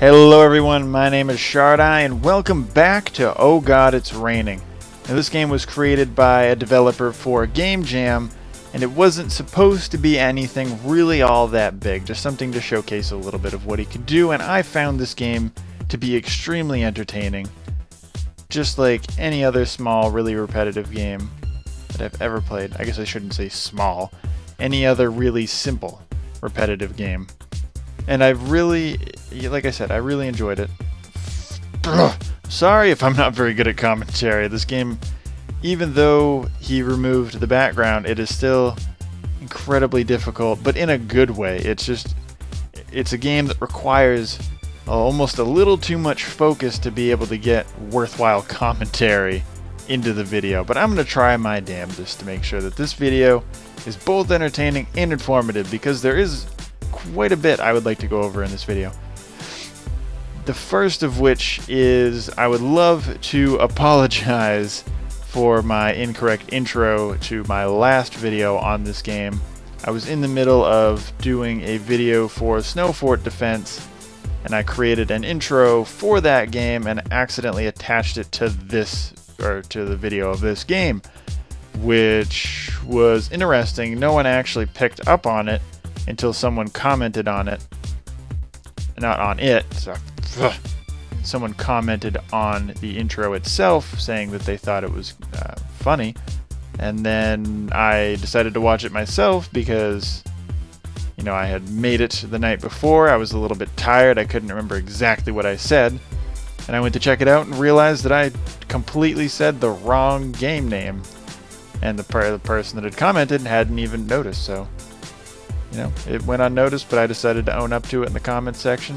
Hello everyone, my name is ShardEye and welcome back to Oh God It's Raining. Now this game was created by a developer for Game Jam and it wasn't supposed to be anything really all that big, just something to showcase a little bit of what he could do, and I found this game to be extremely entertaining. Just like any other small, really repetitive game that I've ever played. I guess I shouldn't say small. Any other really simple, repetitive game. And I've really, like I said, I really enjoyed it. Sorry if I'm not very good at commentary. This game, even though he removed the background, it is still incredibly difficult, but in a good way. It's a game that requires almost a little too much focus to be able to get worthwhile commentary into the video. But I'm going to try my damnedest to make sure that this video is both entertaining and informative, because there is quite a bit I would like to go over in this video. The first of which is I would love to apologize for my incorrect intro to my last video on this game. I was in the middle of doing a video for Snow Fort Defense and I created an intro for that game and accidentally attached it to to the video of this game, which was interesting. No one actually picked up on it until someone commented on it. Not on it, so, someone commented on the intro itself saying that they thought it was funny, and then I decided to watch it myself because, you know, I had made it the night before. I was a little bit tired, I couldn't remember exactly what I said, and I went to check it out and realized that I completely said the wrong game name, and the person that had commented hadn't even noticed. So, you know, it went unnoticed, but I decided to own up to it in the comments section.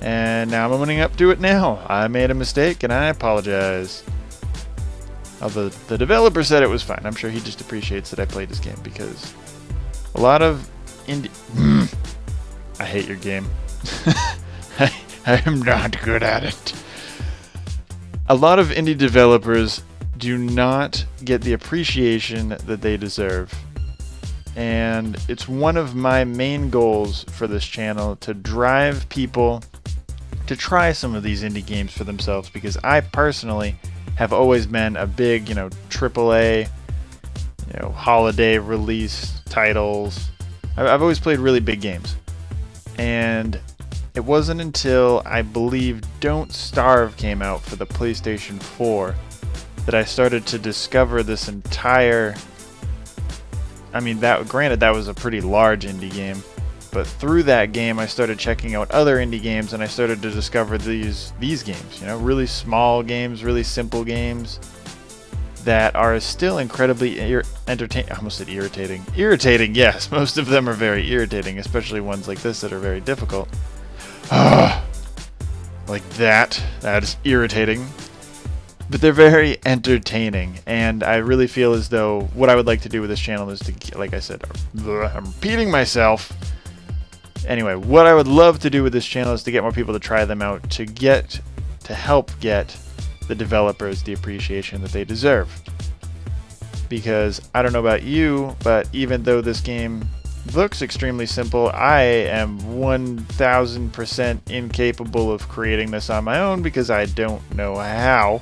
And now I'm owning up to it now. I made a mistake and I apologize. Although the developer said it was fine. I'm sure he just appreciates that I played this game, because a lot of indie... I hate your game. I am not good at it. A lot of indie developers do not get the appreciation that they deserve. And it's one of my main goals for this channel to drive people to try some of these indie games for themselves, because I personally have always been a big, AAA, holiday release titles. I've always played really big games. And it wasn't until, I believe, Don't Starve came out for the PlayStation 4 that I started to discover this entire... granted, that was a pretty large indie game, but through that game I started checking out other indie games and I started to discover these games, really small games, really simple games that are still incredibly entertaining. I almost said irritating. Irritating, yes, most of them are very irritating, especially ones like this that are very difficult. Like that is irritating. But they're very entertaining, and I really feel as though what I would like to do with this channel is to, like I said, I'm repeating myself. Anyway, what I would love to do with this channel is to get more people to try them out, to help get the developers the appreciation that they deserve. Because I don't know about you, but even though this game looks extremely simple, I am 1000% incapable of creating this on my own, because I don't know how.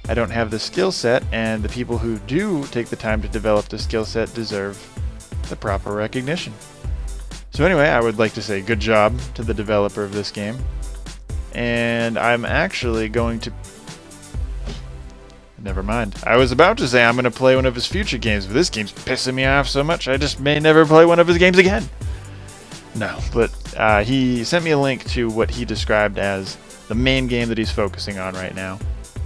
I don't have the skill set, and the people who do take the time to develop the skill set deserve the proper recognition. So anyway, I would like to say good job to the developer of this game. And I'm actually going to... Never mind. I was about to say I'm going to play one of his future games, but this game's pissing me off so much I just may never play one of his games again. No, but he sent me a link to what he described as the main game that he's focusing on right now.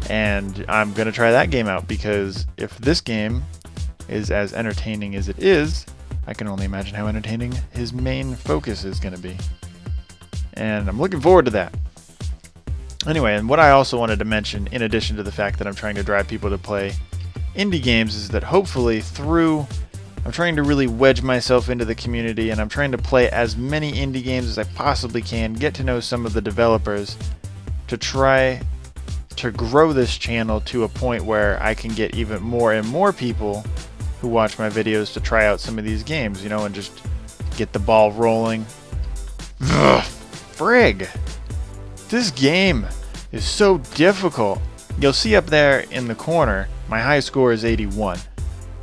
And I'm going to try that game out, because if this game is as entertaining as it is, I can only imagine how entertaining his main focus is going to be. And I'm looking forward to that. Anyway, and what I also wanted to mention, in addition to the fact that I'm trying to drive people to play indie games, is that hopefully I'm trying to really wedge myself into the community, and I'm trying to play as many indie games as I possibly can, get to know some of the developers, to try to grow this channel to a point where I can get even more and more people who watch my videos to try out some of these games, and just get the ball rolling. Ugh, frig! This game is so difficult. You'll see up there in the corner, my high score is 81.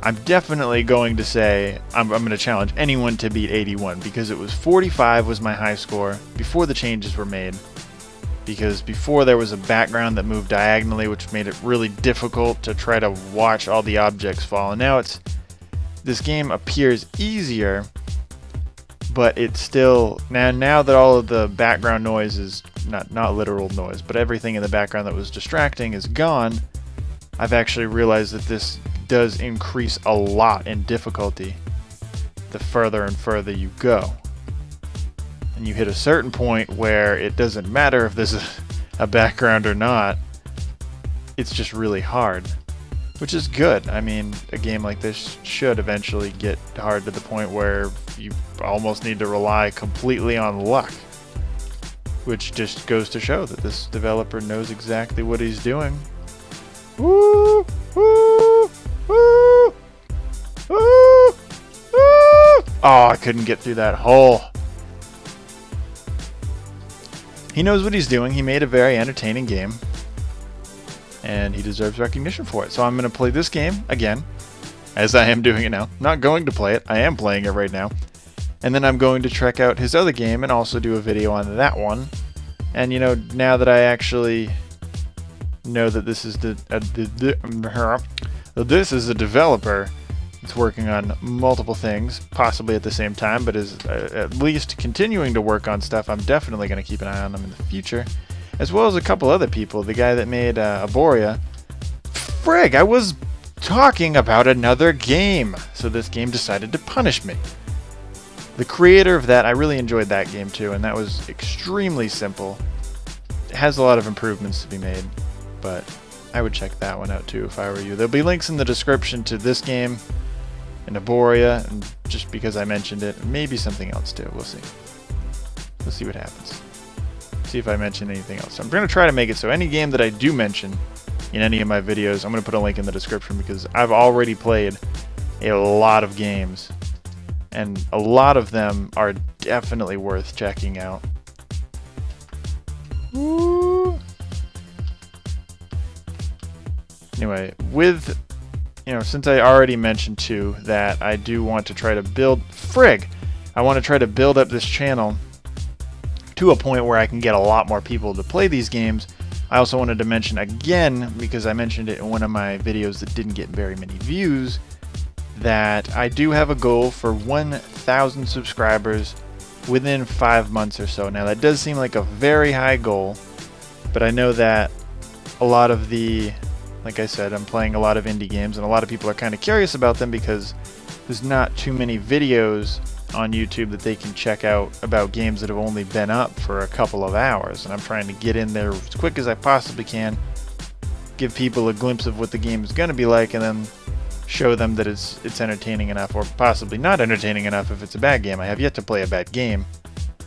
I'm definitely going to say, I'm going to challenge anyone to beat 81 because it was 45 was my high score before the changes were made. Because before there was a background that moved diagonally, which made it really difficult to try to watch all the objects fall. And now this game appears easier, but it's still, now that all of the background noise is, not literal noise, but everything in the background that was distracting is gone, I've actually realized that this does increase a lot in difficulty the further and further you go. And you hit a certain point where it doesn't matter if there's a background or not. It's just really hard, which is good. I mean, a game like this should eventually get hard to the point where you almost need to rely completely on luck, which just goes to show that this developer knows exactly what he's doing. Woo! Woo! Woo! Woo! Woo! Oh, I couldn't get through that hole. He knows what he's doing. He made a very entertaining game, and he deserves recognition for it. So I'm going to play this game again, as I am doing it now. I'm not going to play it. I am playing it right now. And then I'm going to check out his other game and also do a video on that one. And, you know, now that I actually know that this is this is a developer that's working on multiple things, possibly at the same time, but is at least continuing to work on stuff, I'm definitely going to keep an eye on them in the future, as well as a couple other people. The guy that made Aboria. Frig, I was talking about another game, so this game decided to punish me. The creator of that, I really enjoyed that game too, and that was extremely simple. It has a lot of improvements to be made, but I would check that one out too if I were you. There'll be links in the description to this game and Aboria, and just because I mentioned it, and maybe something else too. We'll see. We'll see what happens. See if I mention anything else. I'm going to try to make it so any game that I do mention in any of my videos, I'm going to put a link in the description because I've already played a lot of games, and a lot of them are definitely worth checking out. Woo. Anyway, with, you know, since I already mentioned too that I do want to try to build, I want to try to build up this channel to a point where I can get a lot more people to play these games. I also wanted to mention again, because I mentioned it in one of my videos that didn't get very many views, that I do have a goal for 1,000 subscribers within 5 months or so. Now that does seem like a very high goal, but I know that a lot of the, like I said, I'm playing a lot of indie games, and a lot of people are kind of curious about them because there's not too many videos on YouTube that they can check out about games that have only been up for a couple of hours, and I'm trying to get in there as quick as I possibly can, give people a glimpse of what the game is going to be like, and then show them that it's entertaining enough, or possibly not entertaining enough if it's a bad game. I have yet to play a bad game.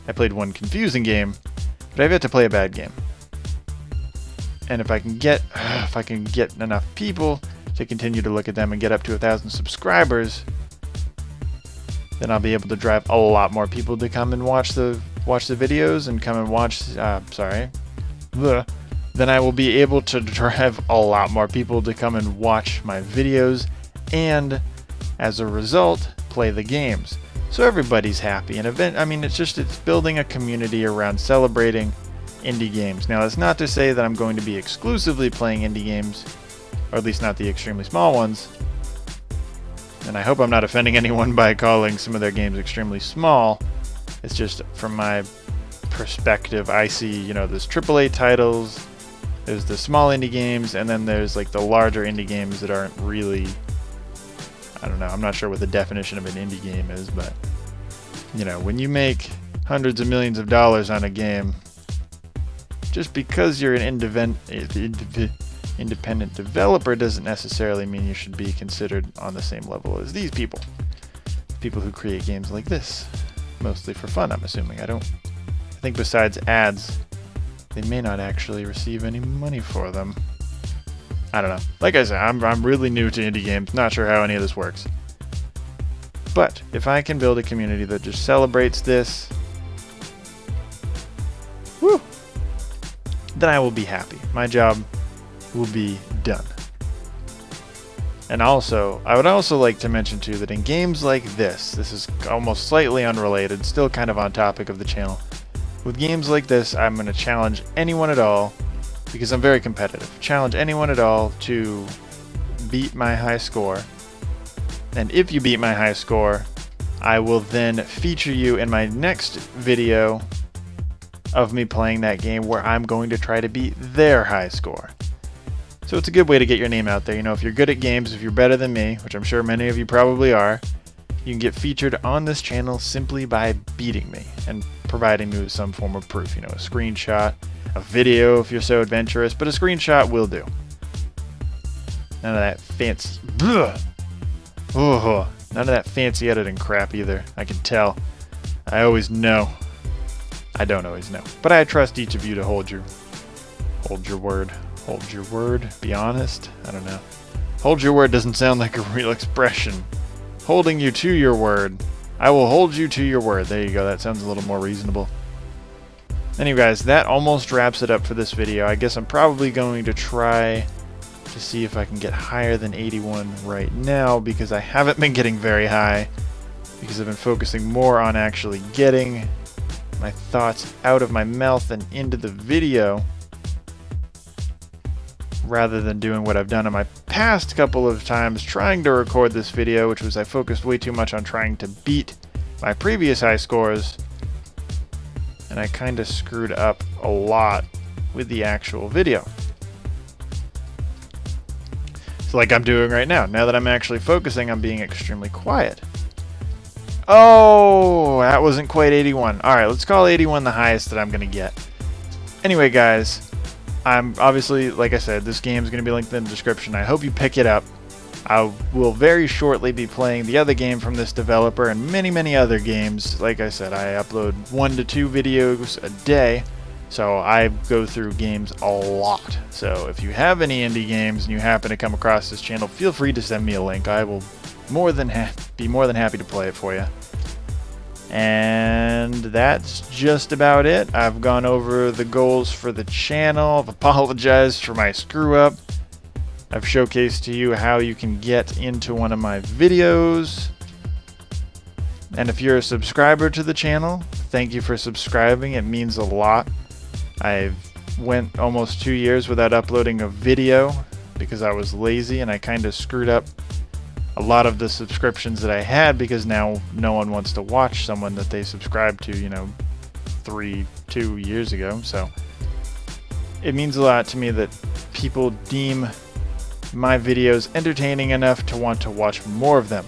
I played one confusing game, but I've yet to play a bad game. And if I can get enough people to continue to look at them and get up to 1,000 subscribers, then I'll be able to drive a lot more people to come and watch the videos and come and watch. Then I will be able to drive a lot more people to come and watch my videos, and as a result, play the games. So everybody's happy. And it's building a community around celebrating indie games. Now, that's not to say that I'm going to be exclusively playing indie games, or at least not the extremely small ones. And I hope I'm not offending anyone by calling some of their games extremely small. It's just from my perspective, I see, you know, there's AAA titles, there's the small indie games, and then there's like the larger indie games that aren't really, I don't know, I'm not sure what the definition of an indie game is, but, you know, when you make hundreds of millions of dollars on a game, just because you're an independent developer doesn't necessarily mean you should be considered on the same level as these people. People who create games like this, mostly for fun, I'm assuming. I think besides ads, they may not actually receive any money for them. I don't know. Like I said, I'm really new to indie games, not sure how any of this works. But if I can build a community that just celebrates this, woo, then I will be happy. My job will be done. And also, I would also like to mention too that in games like this is almost slightly unrelated, still kind of on topic of the channel. With games like this, I'm going to challenge anyone at all, because I'm very competitive. Challenge anyone at all to beat my high score. And if you beat my high score, I will then feature you in my next video of me playing that game where I'm going to try to beat their high score. So it's a good way to get your name out there. You know, if you're good at games, if you're better than me, which I'm sure many of you probably are, you can get featured on this channel simply by beating me and providing me with some form of proof. You know, a screenshot, a video if you're so adventurous, but a screenshot will do. None of that fancy... none of that fancy editing crap either. I can tell. I always know. I don't always know. But I trust each of you to hold your word. Hold your word. Be honest. I don't know. Hold your word doesn't sound like a real expression. Holding you to your word. I will hold you to your word. There you go. That sounds a little more reasonable. Anyway, guys, that almost wraps it up for this video. I guess I'm probably going to try to see if I can get higher than 81 right now, because I haven't been getting very high, because I've been focusing more on actually getting my thoughts out of my mouth and into the video, rather than doing what I've done in my past couple of times trying to record this video, which was I focused way too much on trying to beat my previous high scores, and I kind of screwed up a lot with the actual video. So like I'm doing right now. Now that I'm actually focusing, I'm being extremely quiet. Oh, that wasn't quite 81. Alright, let's call 81 the highest that I'm going to get. Anyway, guys, I'm obviously, like I said, this game is going to be linked in the description. I hope you pick it up. I will very shortly be playing the other game from this developer and many other games. Like I said, I upload 1 to 2 videos a day, so I go through games a lot. So if you have any indie games and you happen to come across this channel, feel free to send me a link. I will be more than happy to play it for you. And that's just about it. I've gone over the goals for the channel. I've apologized for my screw up. I've showcased to you how you can get into one of my videos. And if you're a subscriber to the channel, thank you for subscribing. It means a lot. I've went almost 2 years without uploading a video because I was lazy, and I kind of screwed up a lot of the subscriptions that I had, because now no one wants to watch someone that they subscribed to, you know, 2 years ago. So it means a lot to me that people deem my videos entertaining enough to want to watch more of them.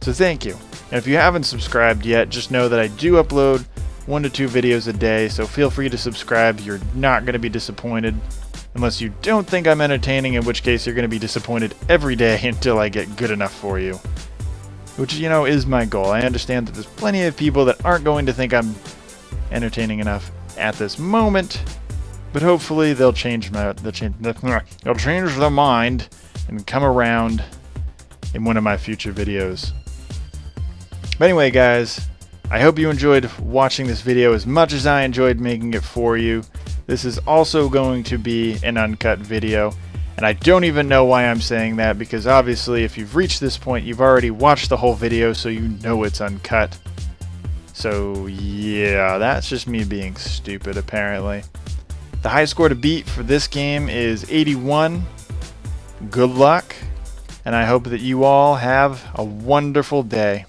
So thank you. And if you haven't subscribed yet, just know that I do upload 1 to 2 videos a day, so feel free to subscribe. You're not going to be disappointed. Unless you don't think I'm entertaining, in which case you're going to be disappointed every day until I get good enough for you. Which, you know, is my goal. I understand that there's plenty of people that aren't going to think I'm entertaining enough at this moment, but hopefully they'll change their mind and come around in one of my future videos. But anyway, guys, I hope you enjoyed watching this video as much as I enjoyed making it for you. This is also going to be an uncut video, and I don't even know why I'm saying that, because obviously if you've reached this point, you've already watched the whole video, so you know it's uncut. So yeah, that's just me being stupid apparently. The high score to beat for this game is 81. Good luck, and I hope that you all have a wonderful day.